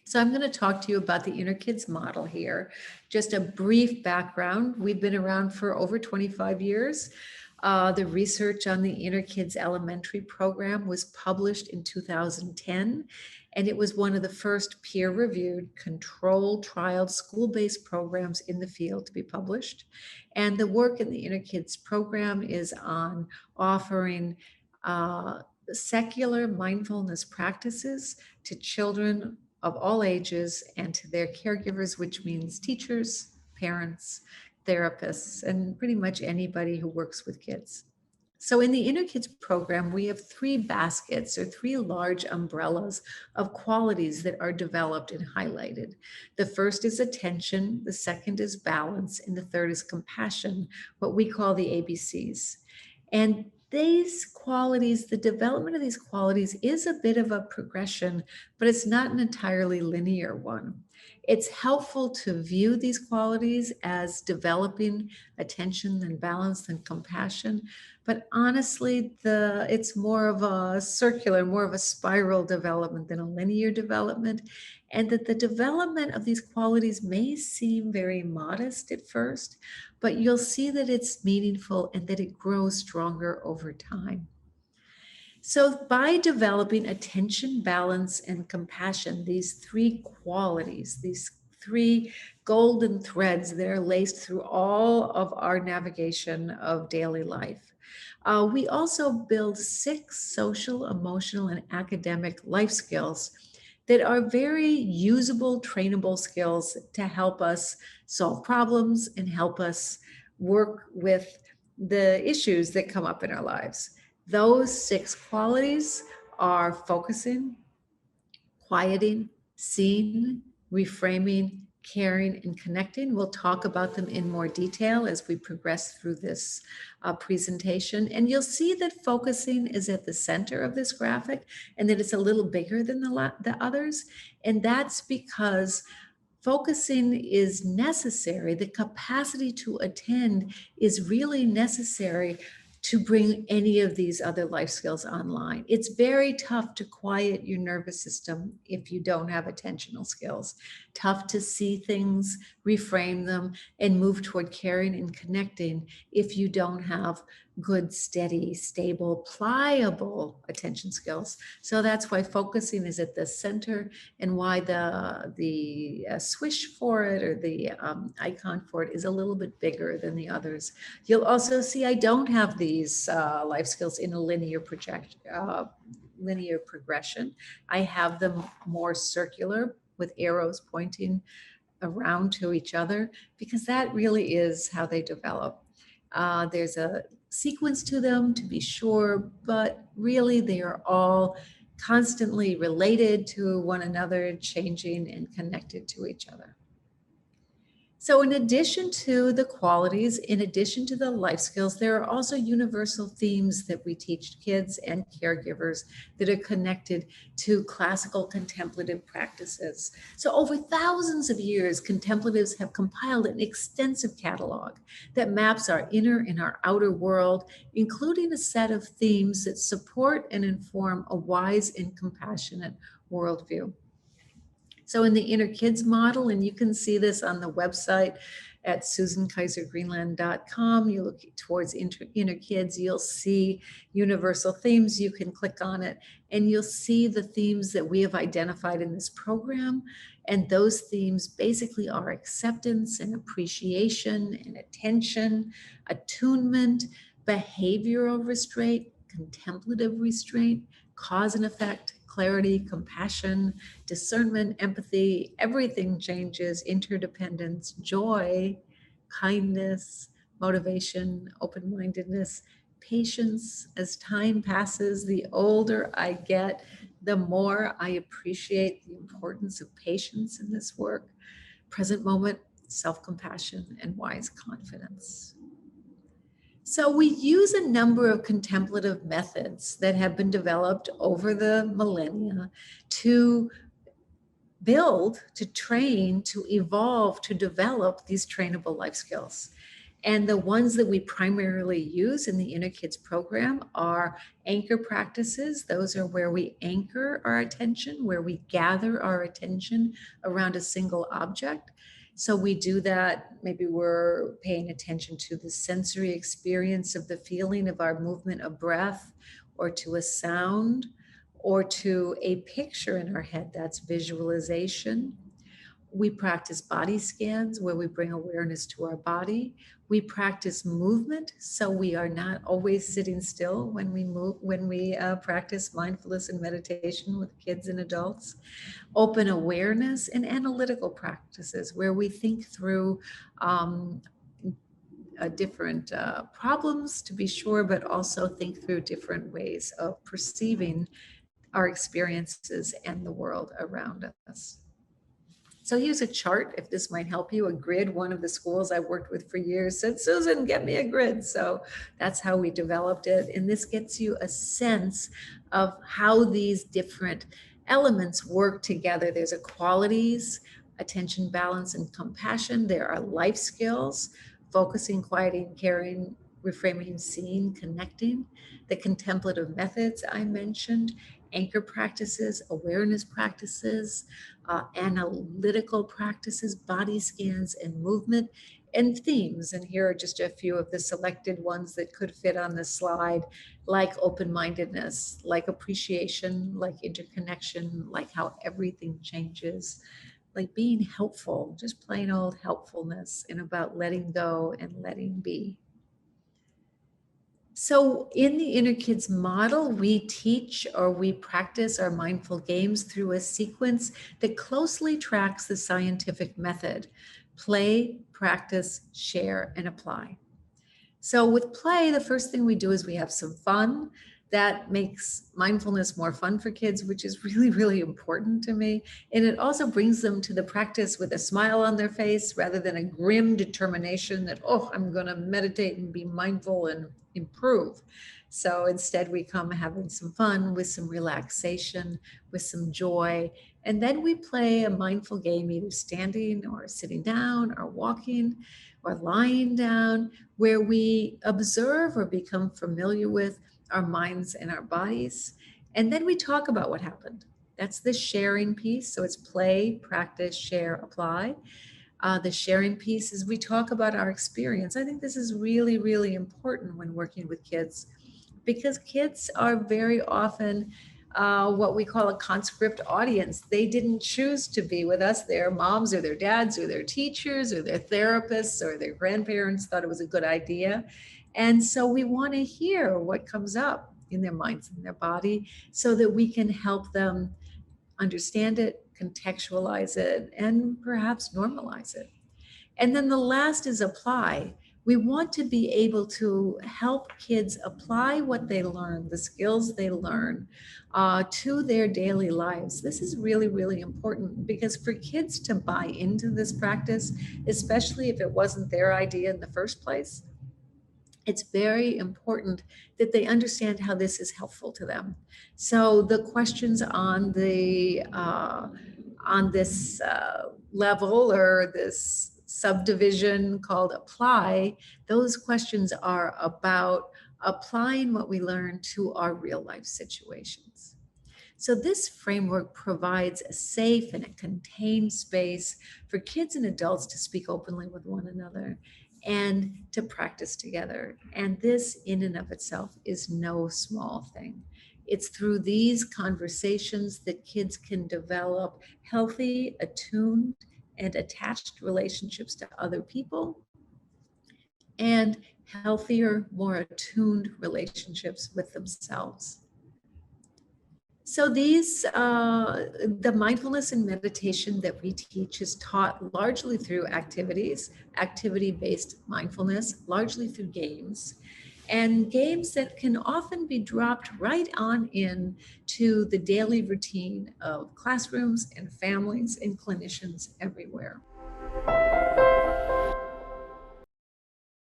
So I'm going to talk to you about the Inner-Kids model here. Just a brief background. We've been around for over 25 years. The research on the Inner-Kids elementary program was published in 2010, and it was one of the first peer-reviewed, controlled, trialed school-based programs in the field to be published. And the work in the Inner-Kids program is on offering secular mindfulness practices to children of all ages and to their caregivers, which means teachers, parents, therapists, and pretty much anybody who works with kids. So in the Inner-Kids program, we have three baskets or three large umbrellas of qualities that are developed and highlighted. The first is attention, the second is balance, and the third is compassion, what we call the ABCs. And these qualities, the development of these qualities is a bit of a progression, but it's not an entirely linear one. It's helpful to view these qualities as developing attention and balance and compassion. But honestly, it's more of a circular, more of a spiral development than a linear development. And that the development of these qualities may seem very modest at first, but you'll see that it's meaningful and that it grows stronger over time. So by developing attention, balance, and compassion, these three qualities, these three golden threads that are laced through all of our navigation of daily life. We also build 6 social, emotional, and academic life skills that are very usable, trainable skills to help us solve problems and help us work with the issues that come up in our lives. Those 6 qualities are focusing, quieting, seeing, reframing, caring, and connecting. We'll talk about them in more detail as we progress through this presentation. And you'll see that focusing is at the center of this graphic and that it's a little bigger than the others. And that's because focusing is necessary. The capacity to attend is really necessary to bring any of these other life skills online. It's very tough to quiet your nervous system if you don't have attentional skills. Tough to see things, reframe them, and move toward caring and connecting if you don't have good, steady, stable, pliable attention skills. So that's why focusing is at the center and why the swish for it or the icon for it is a little bit bigger than the others. You'll also see I don't have these life skills in a linear progression. I have them more circular with arrows pointing around to each other because that really is how they develop. There's a sequence to them, to be sure, but really they are all constantly related to one another, changing and connected to each other. So in addition to the qualities, in addition to the life skills, there are also universal themes that we teach kids and caregivers that are connected to classical contemplative practices. So over thousands of years, contemplatives have compiled an extensive catalog that maps our inner and our outer world, including a set of themes that support and inform a wise and compassionate worldview. So in the Inner-Kids model, and you can see this on the website at susankaisergreenland.com, you look towards Inner-Kids, you'll see universal themes. You can click on it and you'll see the themes that we have identified in this program. And those themes basically are acceptance and appreciation and attention, attunement, behavioral restraint, contemplative restraint, cause and effect, clarity, compassion, discernment, empathy, everything changes, interdependence, joy, kindness, motivation, open-mindedness, patience. As time passes, the older I get, the more I appreciate the importance of patience in this work, present moment, self-compassion, and wise confidence. So we use a number of contemplative methods that have been developed over the millennia to build, to train, to evolve, to develop these trainable life skills. And the ones that we primarily use in the Inner Kids program are anchor practices. Those are where we anchor our attention, where we gather our attention around a single object. So we do that, maybe we're paying attention to the sensory experience of the feeling of our movement of breath, or to a sound, or to a picture in our head. That's visualization. We practice body scans where we bring awareness to our body. We practice movement, so we are not always sitting still when we move, when we practice mindfulness and meditation with kids and adults. Open awareness and analytical practices where we think through different problems, to be sure, but also think through different ways of perceiving our experiences and the world around us. So here's a chart, if this might help you, a grid. One of the schools I worked with for years said, Susan, get me a grid. So that's how we developed it. And this gets you a sense of how these different elements work together. There's a qualities, attention, balance, and compassion. There are life skills, focusing, quieting, caring, reframing, seeing, connecting. The contemplative methods I mentioned, anchor practices, awareness practices, analytical practices, body scans, and movement, and themes. And here are just a few of the selected ones that could fit on the slide, like open-mindedness, like appreciation, like interconnection, like how everything changes, like being helpful, just plain old helpfulness, and about letting go and letting be. So in the Inner Kids model, we teach or we practice our mindful games through a sequence that closely tracks the scientific method: play, practice, share, and apply. So with play, the first thing we do is we have some fun. That makes mindfulness more fun for kids, which is really, really important to me. And it also brings them to the practice with a smile on their face rather than a grim determination that, oh, I'm going to meditate and be mindful and improve. So instead, we come having some fun with some relaxation, with some joy. And then we play a mindful game, either standing or sitting down or walking or lying down, where we observe or become familiar with our minds and our bodies. And then we talk about what happened. That's the sharing piece. So it's play, practice, share, apply. The sharing piece is we talk about our experience. I think this is really, really important when working with kids, because kids are very often what we call a conscript audience. They didn't choose to be with us. Their moms or their dads or their teachers or their therapists or their grandparents thought it was a good idea. And so we want to hear what comes up in their minds and their body so that we can help them understand it, contextualize it, and perhaps normalize it. And then the last is apply. We want to be able to help kids apply what they learn, the skills they learn, to their daily lives. This is really, really important, because for kids to buy into this practice, especially if it wasn't their idea in the first place, it's very important that they understand how this is helpful to them. So the questions on the on this level, or this subdivision called apply, those questions are about applying what we learn to our real life situations. So this framework provides a safe and a contained space for kids and adults to speak openly with one another and to practice together. And this in and of itself is no small thing. It's through these conversations that kids can develop healthy, attuned, and attached relationships to other people, and healthier, more attuned relationships with themselves. So these, the mindfulness and meditation that we teach is taught largely through activities, activity-based mindfulness, largely through games, and games that can often be dropped right on in to the daily routine of classrooms and families and clinicians everywhere.